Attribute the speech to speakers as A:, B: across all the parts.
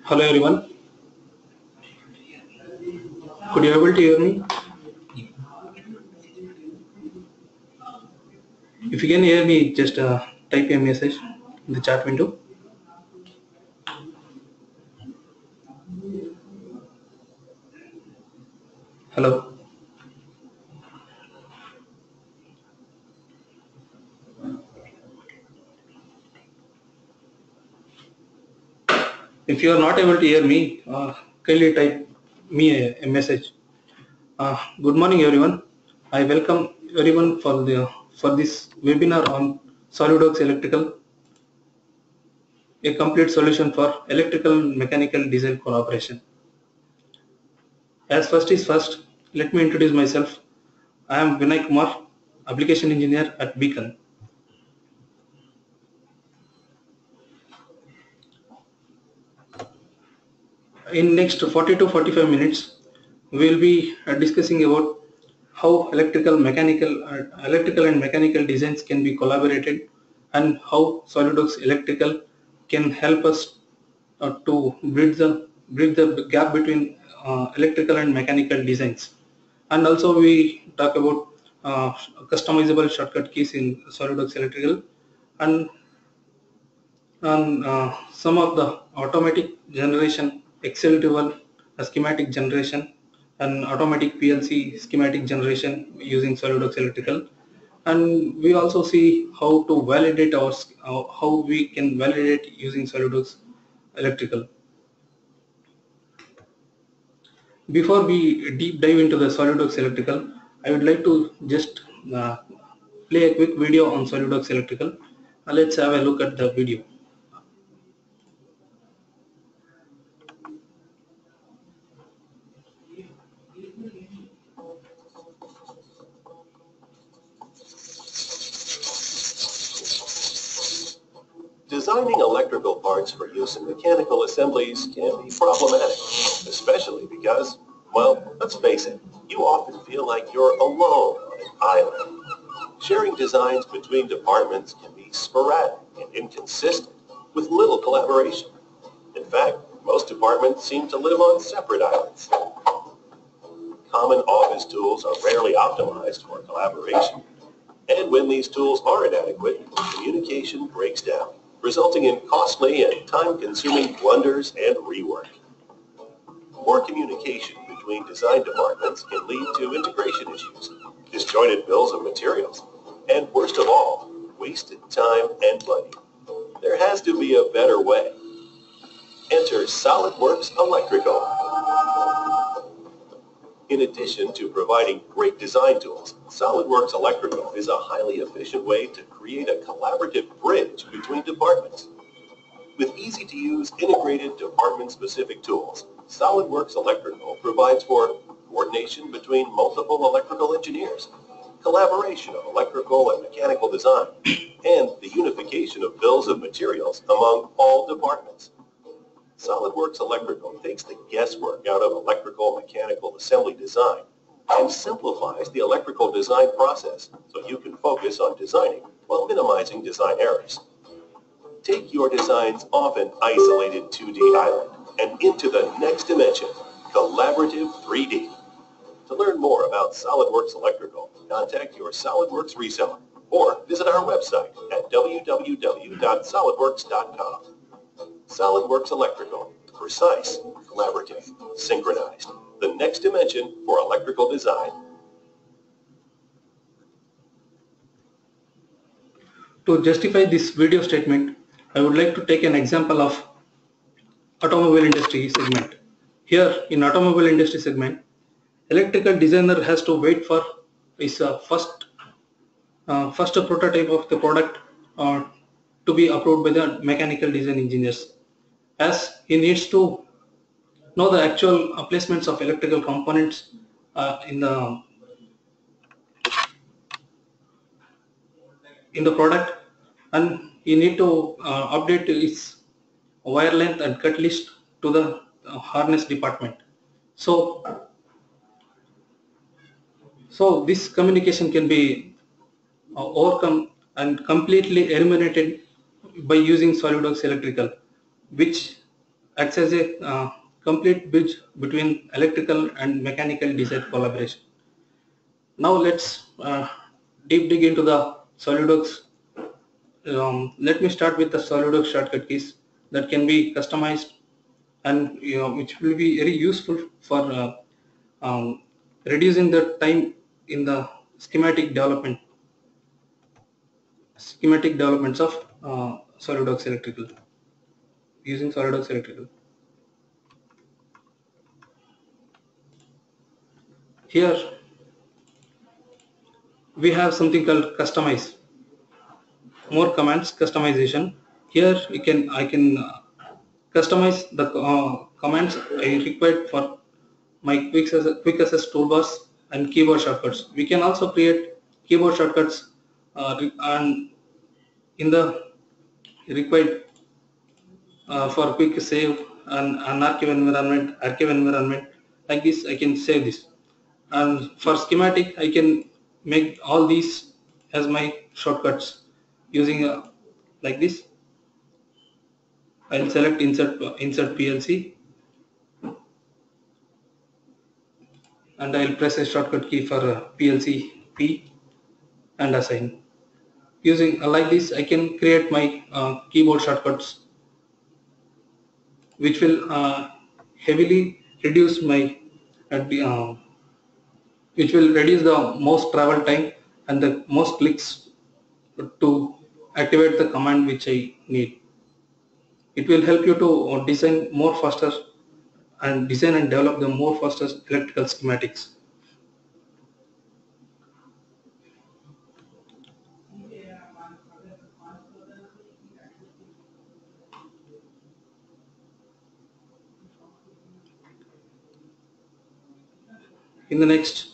A: Hello everyone. Could you able to hear me? If you can hear me, just type a message in the chat window. Hello. If you are not able to hear me, kindly type me a message. Good morning everyone. I welcome everyone for this webinar on Solidworks Electrical, a complete solution for electrical and mechanical design collaboration. As first is first, let me introduce myself. I am Vinay Kumar, application engineer at Beacon. In next 40 to 45 minutes, we will be discussing about how electrical and mechanical designs can be collaborated, and how SolidWorks Electrical can help us to bridge the gap between electrical and mechanical designs. And also we talk about customizable shortcut keys in SolidWorks Electrical, and some of the automatic generation, Excel tool, schematic generation, and automatic PLC schematic generation using SolidWorks Electrical. And we also see how to validate how we can validate using SolidWorks Electrical. Before we deep dive into the SolidWorks Electrical, I would like to just play a quick video on SolidWorks Electrical. Let's have a look at the video.
B: Designing electrical parts for use in mechanical assemblies can be problematic, especially because, well, let's face it, you often feel like you're alone on an island. Sharing designs between departments can be sporadic and inconsistent, with little collaboration. In fact, most departments seem to live on separate islands. Common office tools are rarely optimized for collaboration, and when these tools are inadequate, communication breaks down, resulting in costly and time-consuming blunders and rework. Poor communication between design departments can lead to integration issues, disjointed bills of materials, and worst of all, wasted time and money. There has to be a better way. Enter SolidWorks Electrical. In addition to providing great design tools, SolidWorks Electrical is a highly efficient way to create a collaborative bridge between departments. With easy-to-use integrated department-specific tools, SolidWorks Electrical provides for coordination between multiple electrical engineers, collaboration of electrical and mechanical design, and the unification of bills of materials among all departments. SolidWorks Electrical takes the guesswork out of electrical mechanical assembly design and simplifies the electrical design process so you can focus on designing while minimizing design errors. Take your designs off an isolated 2D island and into the next dimension, collaborative 3D. To learn more about SolidWorks Electrical, contact your SolidWorks reseller or visit our website at www.solidworks.com. SolidWorks Electrical, precise, collaborative, synchronized, the next dimension for electrical design.
A: To justify this video statement, I would like to take an example of automobile industry segment. Here in automobile industry segment, electrical designer has to wait for his first prototype of the product to be approved by the mechanical design engineers, as he needs to know the actual placements of electrical components in the product, and you need to update its wire length and cut list to the harness department. So this communication can be overcome and completely eliminated by using SolidWorks Electrical, which acts as a complete bridge between electrical and mechanical design collaboration. Now let's deep dig into the SolidWorks. Let me start with the SolidWorks shortcut keys that can be customized and which will be very useful for reducing the time in the schematic developments of SolidWorks Electrical, using SolidWorks Electrical. Here we have something called customize, more commands customization. Here I can customize the commands I required for my quick access toolbars and keyboard shortcuts. We can also create keyboard shortcuts and in the required for quick save and archive environment. Like this I can save this, and for schematic I can make all these as my shortcuts using like this. I'll select insert PLC and I'll press a shortcut key for PLC P and assign. Using like this I can create my keyboard shortcuts, which will heavily reduce my which will reduce the most travel time and the most clicks to activate the command which I need. It will help you to design more faster and design and develop the more faster electrical schematics. In the next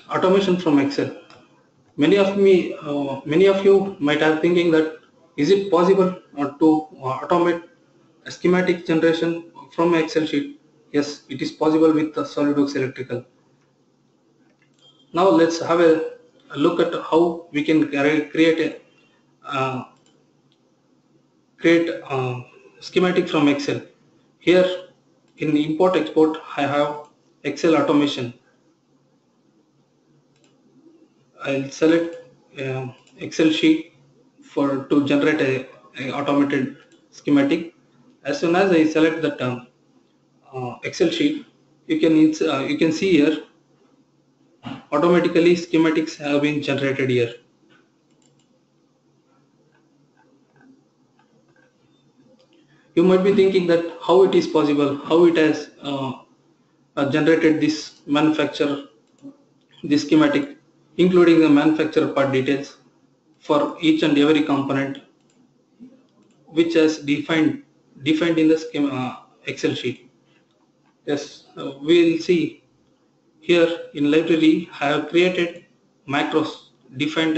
A: automation from Excel. Many of you might have thinking that is it possible to automate a schematic generation from Excel sheet? Yes, it is possible with the SolidWorks Electrical. Now let's have a look at how we can create a schematic from Excel. Here in import export I have Excel automation. I'll select Excel sheet to generate a automated schematic. As soon as I select the term Excel sheet, you can see here automatically schematics have been generated here. You might be thinking that how it is possible, how it has generated this schematic, including the manufacturer part details for each and every component, which is defined in the Excel sheet. Yes, we'll see here in library I have created macros, defined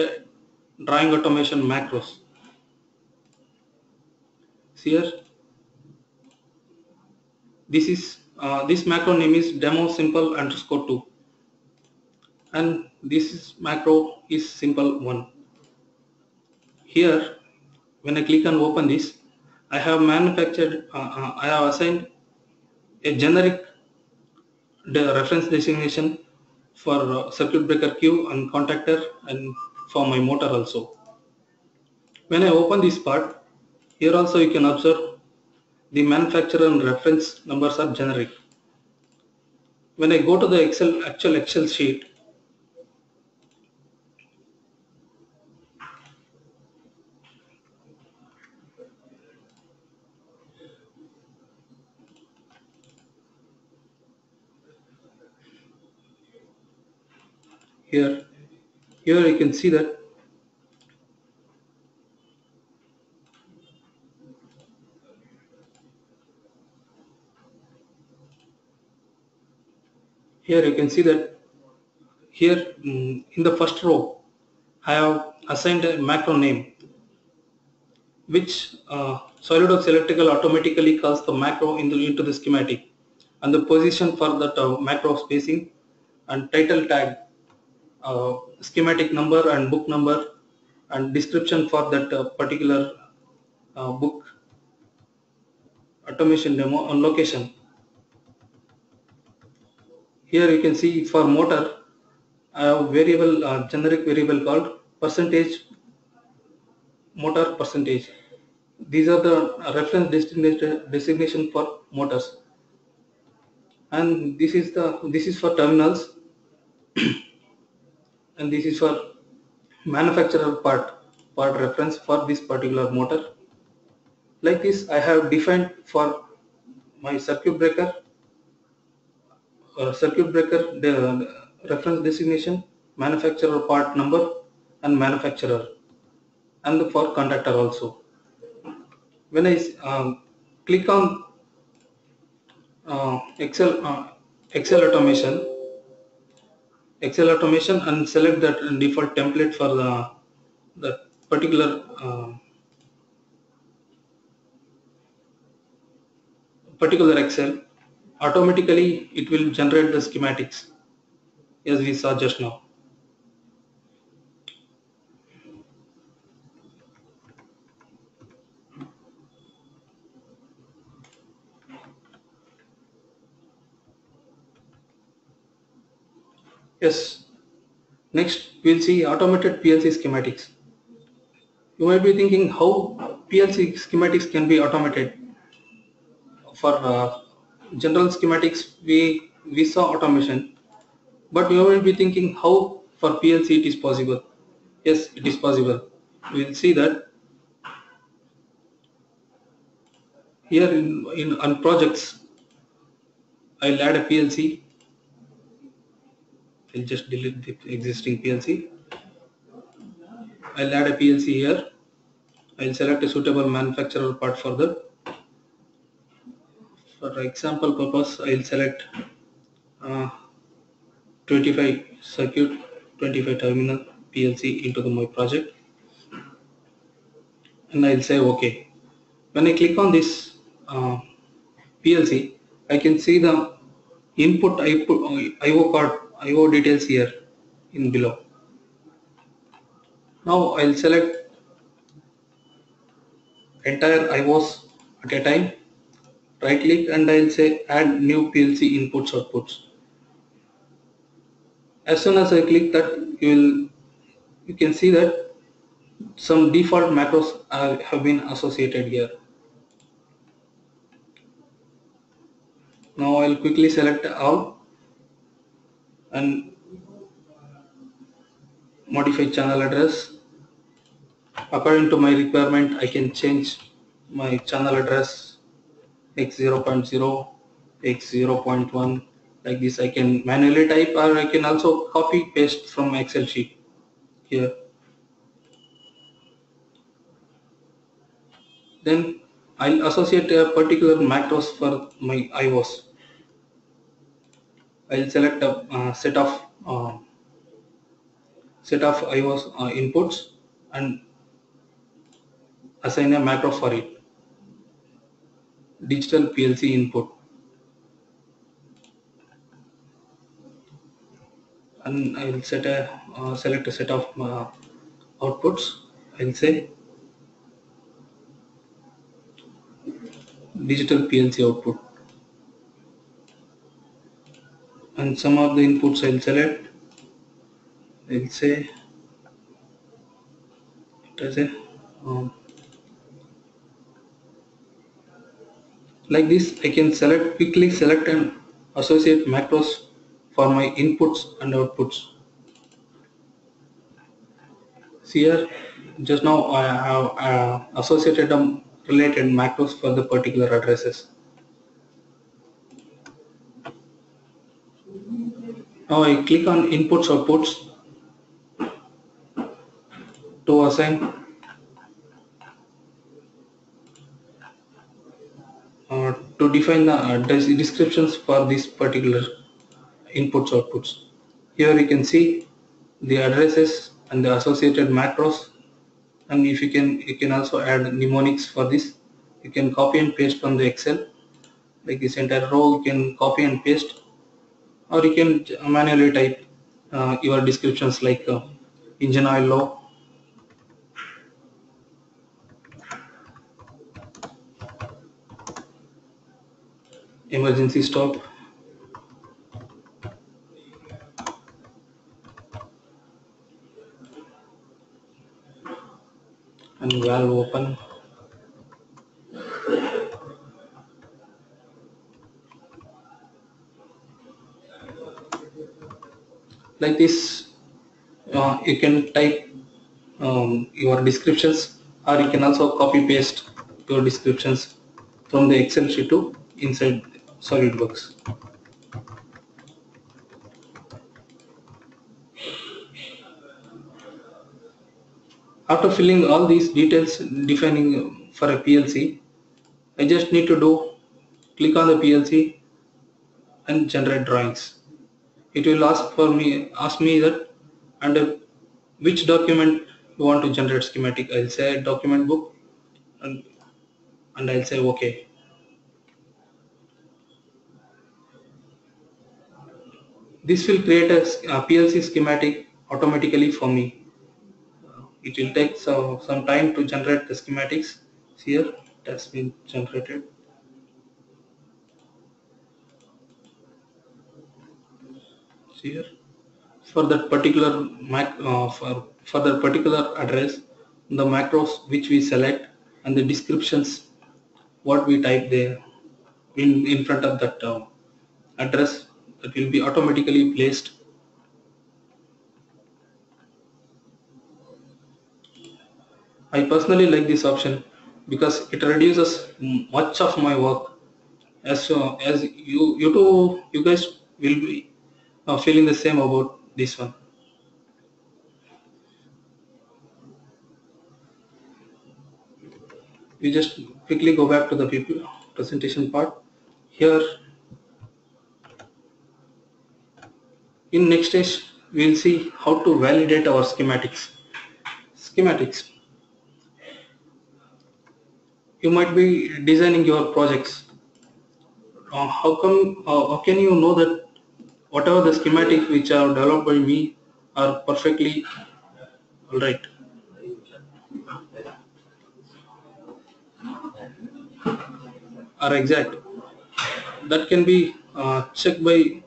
A: drawing automation macros. See here, this macro name is demo simple underscore 2, and macro is simple 1. Here when I click and open this, I have I have assigned a generic reference designation for circuit breaker Q and contactor, and for my motor also. When I open this part, here also you can observe the manufacturer and reference numbers are generic. When I go to the actual Excel sheet, here you can see that here in the first row I have assigned a macro name, which SolidWorks Electrical automatically calls the macro into the schematic. and the position for that macro spacing, and title tag, schematic number and book number, and description for that particular book, automation demo, and location. Here you can see for motor, I have variable, generic variable called percentage motor percentage. These are the reference designation for motors, and this is for terminals, and this is for manufacturer part reference for this particular motor. Like this, I have defined for my circuit breaker the reference designation, manufacturer part number, and manufacturer, and for contactor also. When I click on Excel automation and select that default template for the particular Excel, automatically it will generate the schematics as we saw just now. Yes. Next, we'll see automated PLC schematics. You might be thinking how PLC schematics can be automated. For general schematics, we saw automation, but you might be thinking how for PLC it is possible. Yes, it is possible. We'll see that here in on projects. I'll add a PLC. I'll just delete the existing PLC. I'll add a PLC here. I'll select a suitable manufacturer part for that. For example purpose, I'll select 25 circuit, 25 terminal PLC into my project, and I'll say OK. When I click on this PLC, I can see the input IO card, IO details here in below. Now I'll select entire IOs at a time, right click, and I'll say add new PLC inputs outputs. As soon as I click that, you can see that some default macros have been associated here. Now I'll quickly select all and modify channel address. According to my requirement, I can change my channel address x0.0, x0.1, like this. I can manually type, or I can also copy paste from Excel sheet here. Then I'll associate a particular macros for my IOs. I'll select a set of IOs inputs and assign a macro for it. Digital PLC input, and I'll select a set of outputs. I'll say digital PLC output, and some of the inputs I'll select. I'll say it as a like this. I can quickly select and associate macros for my inputs and outputs. See here, just now I have associated related macros for the particular addresses. Now I click on inputs outputs to assign to define the descriptions for these particular inputs outputs. Here you can see the addresses and the associated macros, and if you can also add mnemonics for this. You can copy and paste from the Excel. like this entire row you can copy and paste, or you can manually type your descriptions like engine oil low, emergency stop, and valve open. Like this, you can type your descriptions, or you can also copy paste your descriptions from the Excel sheet to inside SolidWorks. After filling all these details defining for a PLC, I just need to click on the PLC and generate drawings. It will ask me that under which document you want to generate schematic. I'll say document book, and I'll say OK. This will create a PLC schematic automatically for me. It will take some time to generate the schematics. Here it has been generated. See here, for that particular for that particular address, the macros which we select and the descriptions what we type there in front of that address, that will be automatically placed. I personally like this option because it reduces much of my work. As you guys will be feeling the same about this one. We just quickly go back to the presentation part. Here in next stage we'll see how to validate our schematics. You might be designing your projects. How can you know that whatever the schematics which are developed by me are perfectly alright, are exact? That can be checked by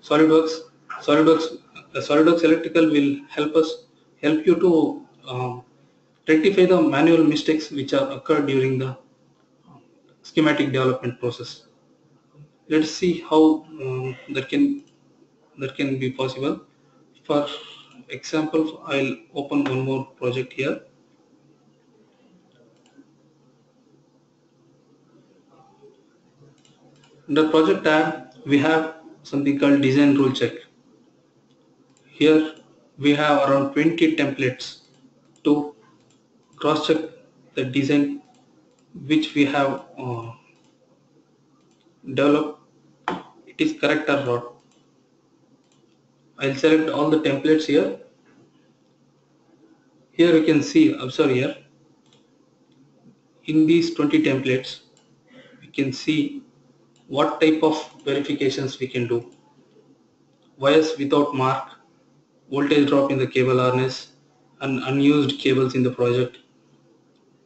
A: SolidWorks. SolidWorks Electrical will help you to rectify the manual mistakes which are occurred during the schematic development process. Let's see how that can be possible. For example, I'll open one more project here. In the project tab, we have something called design rule check. Here we have around 20 templates to cross check the design which we have developed, it is correct or not. I'll select all the templates here. Here you can see, observe here, in these 20 templates, we can see what type of verifications we can do. Wires without mark, voltage drop in the cable harness, and unused cables in the project,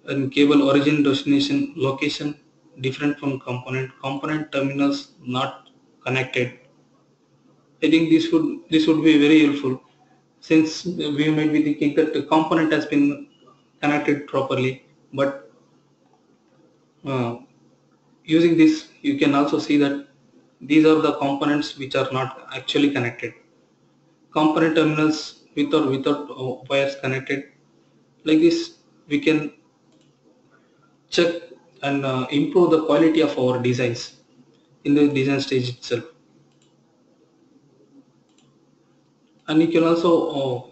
A: and cable origin destination location different from component terminals not connected. I think this would be very helpful, since we might be thinking that the component has been connected properly, but using this you can also see that these are the components which are not actually connected. Component terminals with or without wires connected. Like this we can check and improve the quality of our designs in the design stage itself. And you can also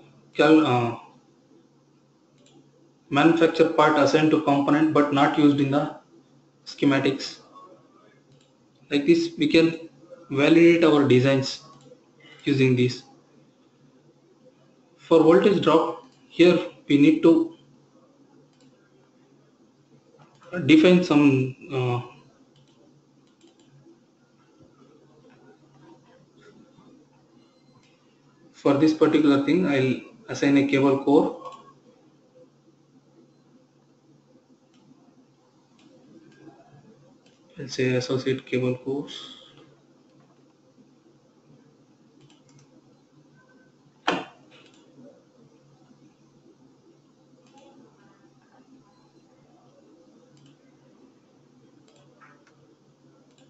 A: manufacture part assigned to component but not used in the schematics. Like this we can validate our designs using this. For voltage drop, here we need to define some For this particular thing, I'll assign a cable core. I'll say associate cable cores.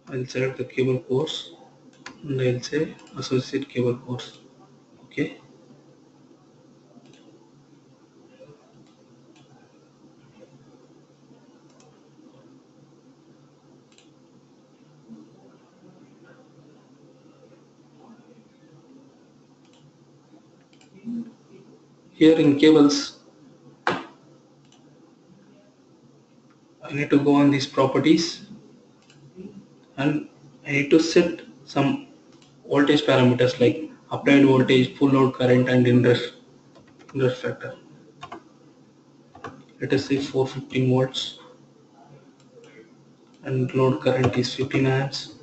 A: I'll select the cable cores and I'll say associate cable cores. Okay. Here in cables, I need to go on these properties and I need to set some voltage parameters like applied voltage, full load current, and inrush factor. Let us say 415 volts and load current is 15 amps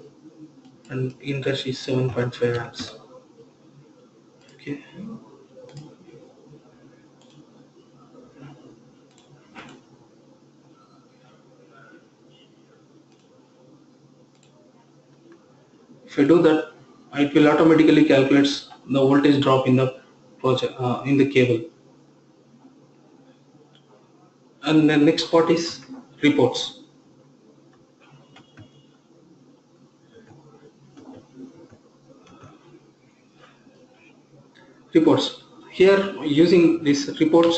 A: and inrush is 7.5 amps. Okay. If I do that, it will automatically calculates the voltage drop in the project in the cable. And the next part is reports. Reports. Here, using these reports,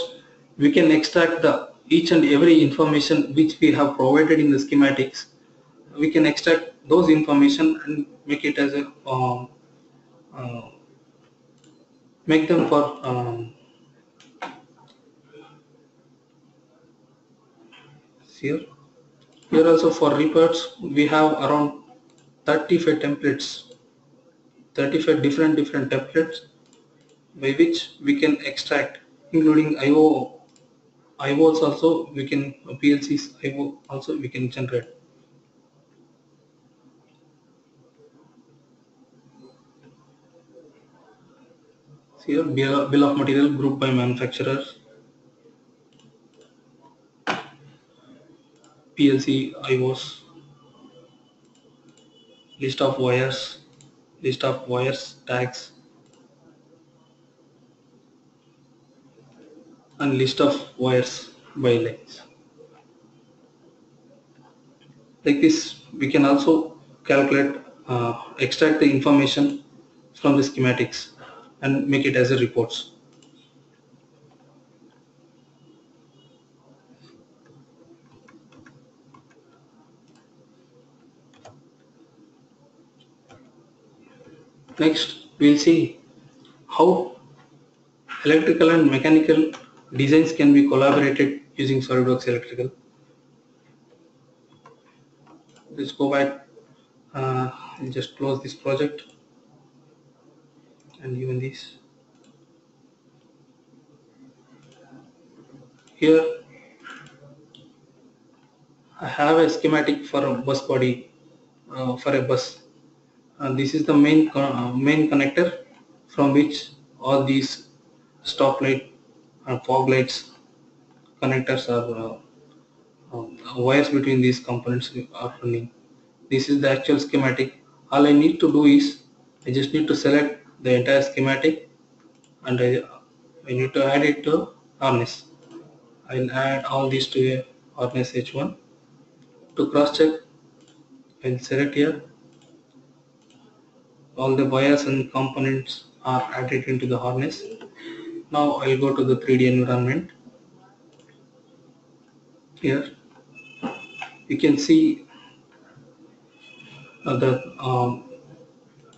A: we can extract the each and every information which we have provided in the schematics. We can extract those information and make it as a uh, make them for here. Here also for reports, we have around 35 templates, 35 different templates by which we can extract, including IOs also we can PLCs IO also we can generate. Here bill of material group by manufacturers, PLC IOs, list of wires tags, and list of wires by lines. Like this, we can also calculate, extract the information from the schematics and make it as a reports. Next, we'll see how electrical and mechanical designs can be collaborated using SolidWorks Electrical. Let's go back and just close this project and even this. Here I have a schematic for a bus body, for a bus. This is the main connector from which all these stoplight and fog lights connectors are wires between these components are running. This is the actual schematic. All I need to do is I just need to select the entire schematic and I need to add it to harness. I'll add all these to a harness H1. To cross check, I'll select here. All the wires and components are added into the harness. Now I'll go to the 3D environment. Here you can see the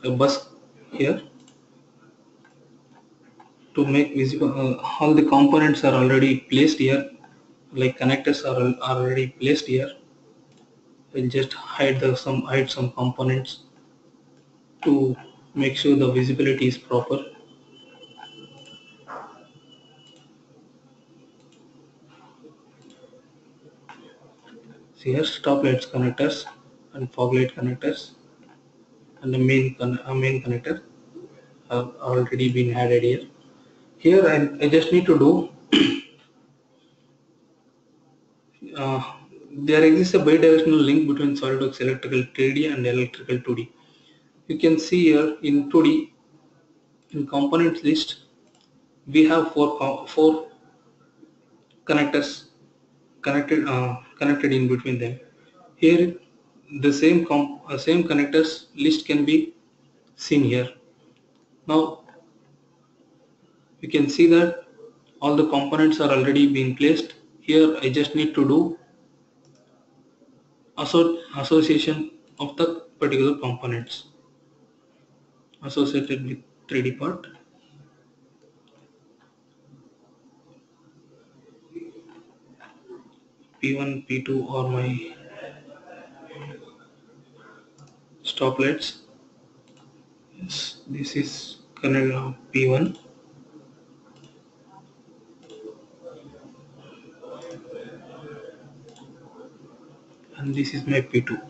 A: a bus here. To make visible, all the components are already placed here, like connectors are already placed here. We'll just hide some components to make sure the visibility is proper. See here, stop lights connectors and fog light connectors and the main connector. have already been added here. Here I just need to do there exists a bidirectional link between SolidWorks electrical 3D and electrical 2D. You can see here in 2D, in components list, we have four connectors connected in between them. Here, the same connectors list can be seen here. Now you can see that all the components are already being placed. Here I just need to do association of the particular components associated with 3D part. P1, P2 are my stoplights. Yes, this is P1 and this is my P2.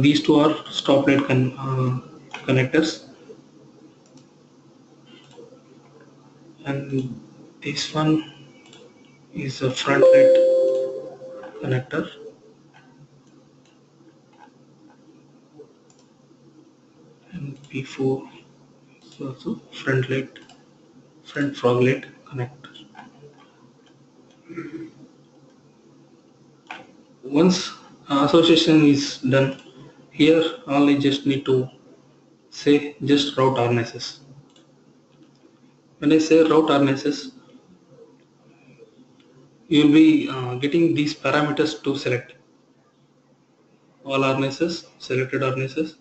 A: These two are stoplight connectors, and this one is a front light connector, and P4 is also front frog light connector. Once association is done, here all I just need to say just route harnesses. When I say route harnesses, you will be getting these parameters to select all harnesses, selected harnesses,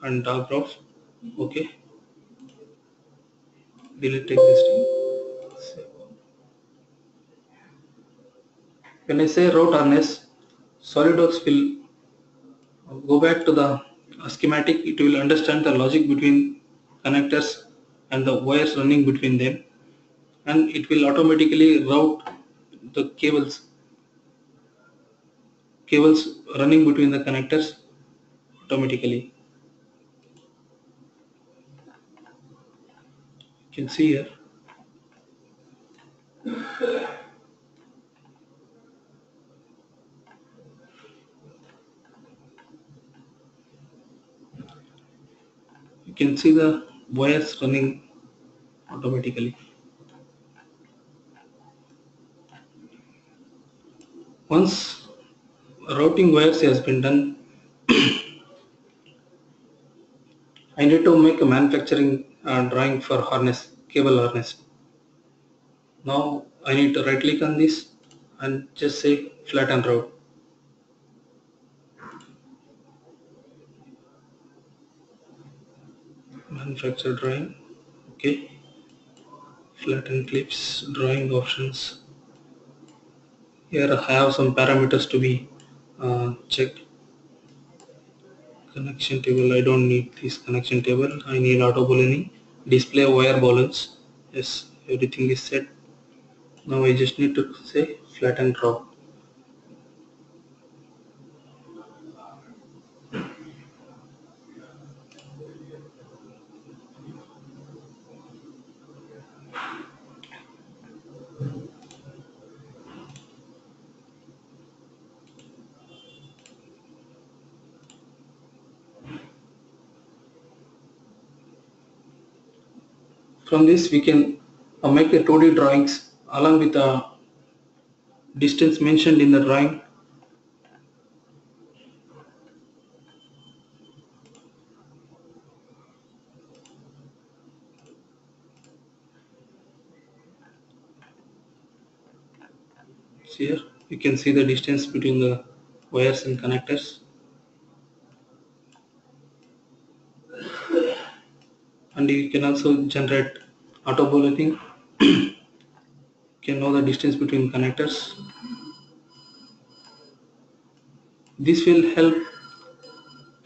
A: and dark routes. Okay, delete existing. When I say route harness, SolidWorks will go back to the schematic. It will understand the logic between connectors and the wires running between them, and it will automatically route the cables running between the connectors automatically. You can see here. You can see the wires running automatically. Once routing wires has been done, I need to make a manufacturing drawing for cable harness. Now I need to right click on this and just say flatten route. Manufacture drawing. Okay. Flatten clips, drawing options. Here I have some parameters to be checked. Connection table, I don't need this connection table. I need auto ballooning. Display wire balloons. Yes, everything is set. Now I just need to say flatten route. From this we can make a 2D drawings along with the distance mentioned in the drawing. Here you can see the distance between the wires and connectors, and you can also generate auto ballooning. You can know the distance between connectors. This will help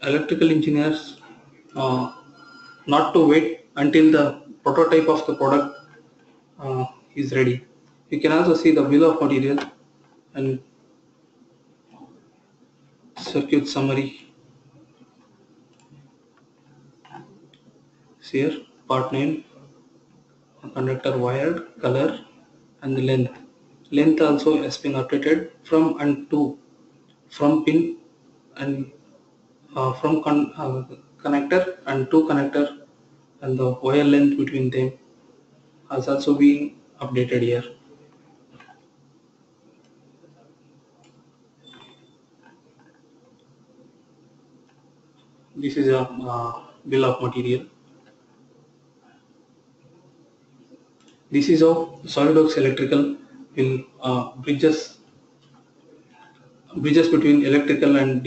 A: electrical engineers not to wait until the prototype of the product is ready. You can also see the bill of material and circuit summary. Here part name, conductor wired, color, and the length. Length also has been updated from and to, from pin and from connector and to connector, and the wire length between them has also been updated here. This is a bill of material. This is how Solidworks Electrical will bridges between electrical and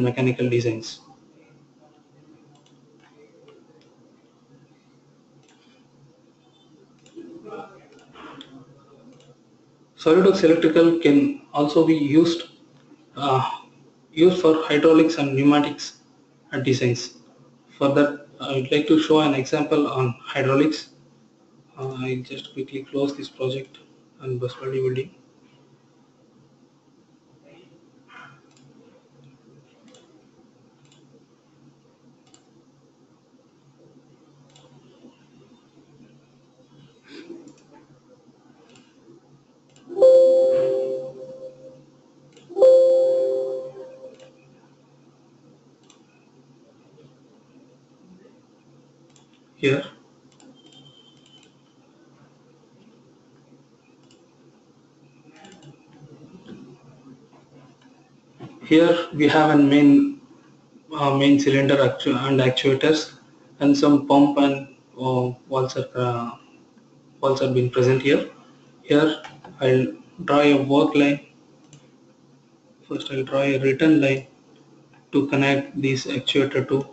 A: mechanical designs. Solidworks Electrical can also be uh, used for hydraulics and pneumatics designs. For that, I would like to show an example on hydraulics. I'll just quickly close this project on bus bodybuilding. Here, we have a main cylinder and actuators, and some pump and valves are being present here. Here, I'll draw a work line. First, I'll draw a return line to connect this actuator to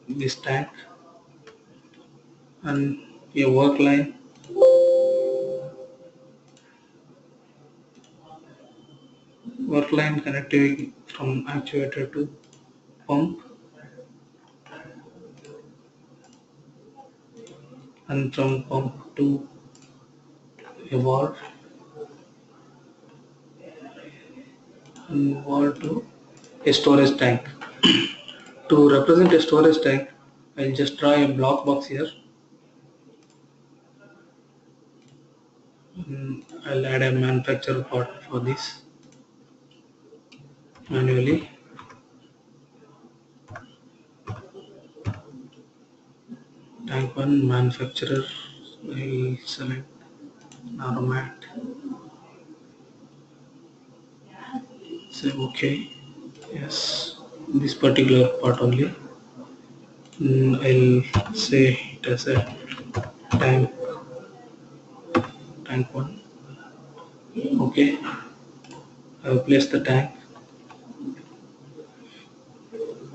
A: this tank, and a work line connecting from actuator to pump, and from pump to a valve, and valve to a storage tank. To represent a storage tank, I'll just draw a block box here. I'll add a manufacturer part for this manually. Tank 1 manufacturer, I'll select Naromat, say OK. Yes, this particular part only. I'll say it as a tank 1. OK, I have placed the tank.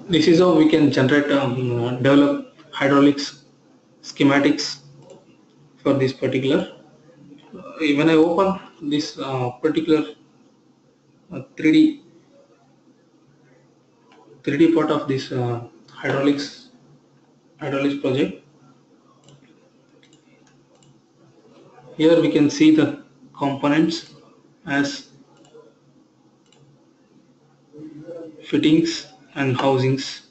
A: This is how we can generate develop hydraulics schematics for this particular. When I open this particular 3D part of this hydraulics project, here we can see the components as fittings and housings.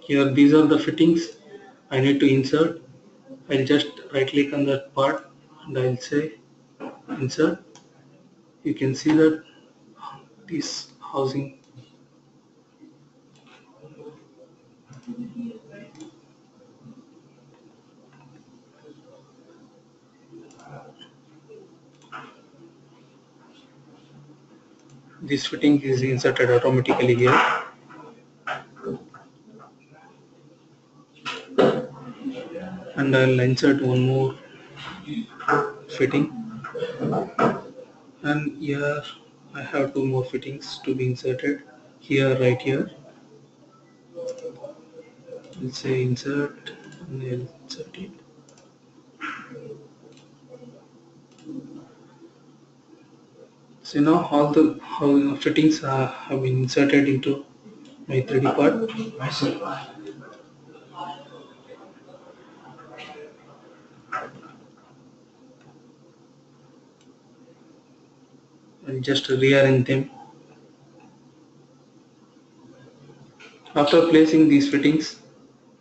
A: Here these are the fittings I need to insert. I'll just right click on that part and I'll say insert. You can see that this housing, this fitting is inserted automatically here. And I'll insert one more fitting, and here I have two more fittings to be inserted here, right here. I'll say insert and I'll insert it. So now all the fittings have been inserted into my 3D part. and just rearrange them. After placing these fittings,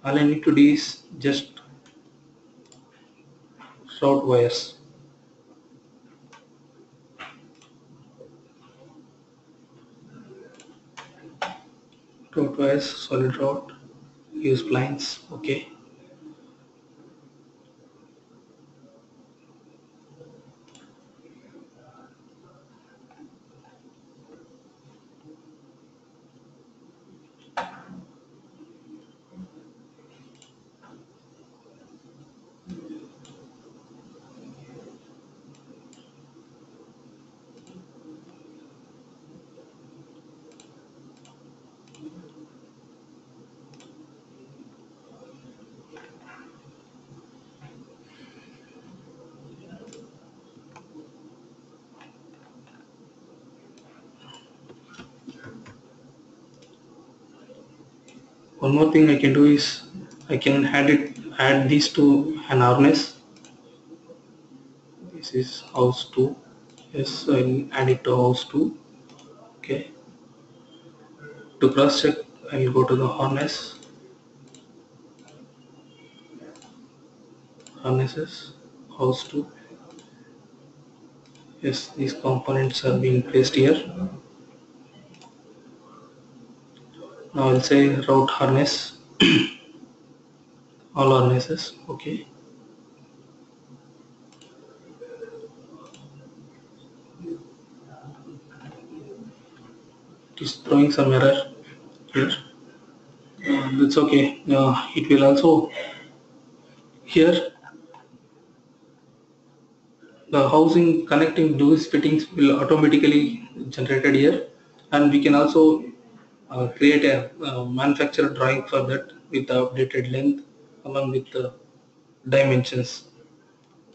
A: all I need to do is just route wires. Route wires, solid route, use blinds, okay. One more thing I can do is I can add these to an harness. This is house 2. Yes, I'll add it to house 2. Okay. To cross check, I'll go to the harnesses, house 2. Yes, these components are being placed here. Now I'll say route harness, all harnesses, okay. It is throwing some error here. That's okay. It will also here the housing connecting those fittings will automatically generated here, and we can also create a manufacturer drawing for that with the updated length along with the dimensions.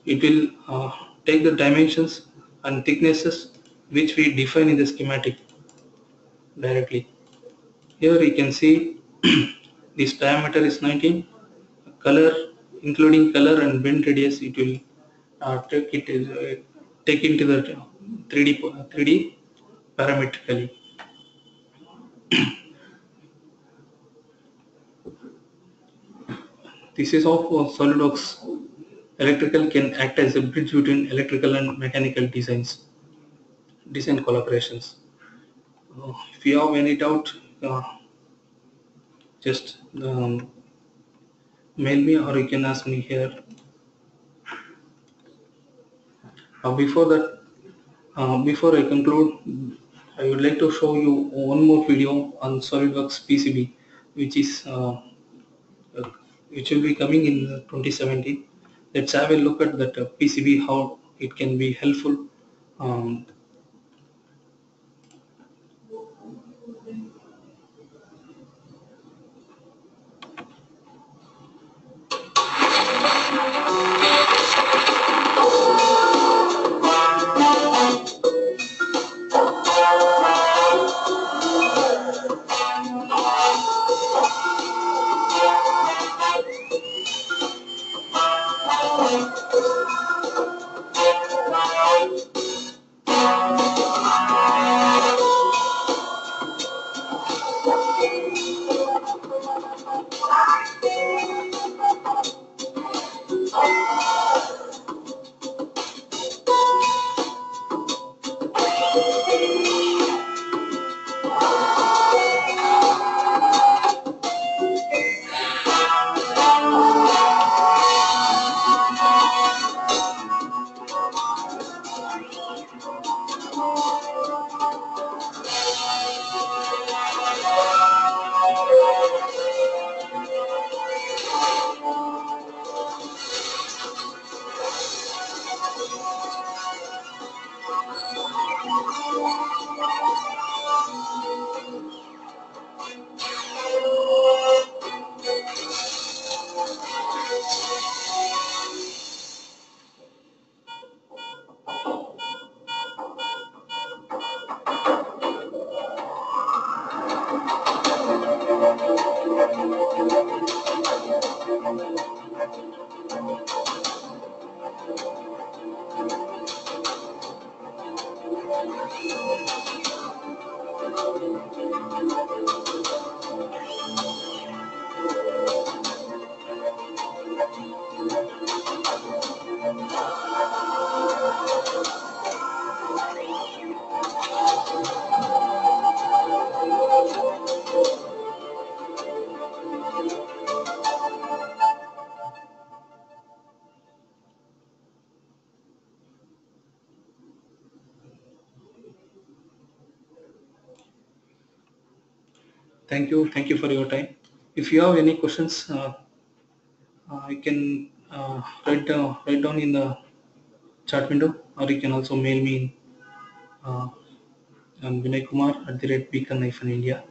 A: It will take the dimensions and thicknesses which we define in the schematic directly. Here you can see this diameter is 19, color including color and bend radius it will take into the 3D parametrically. This is how Solidworks electrical can act as a bridge between electrical and mechanical design collaborations. If you have any doubt, just mail me or you can ask me here. Before that, before I conclude, I would like to show you one more video on SolidWorks PCB, which is uh, which will be coming in 2017. Let's have a look at that PCB, how it can be helpful. Um, Thank you for your time. If you have any questions, you can write down in the chat window, or you can also mail me uh, on Vinay Kumar @beacon-india.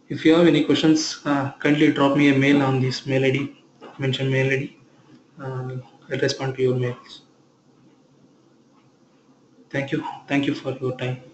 A: If you have any questions, kindly drop me a mail on this mail ID, mention mail ID. I'll respond to your mails. Thank you for your time.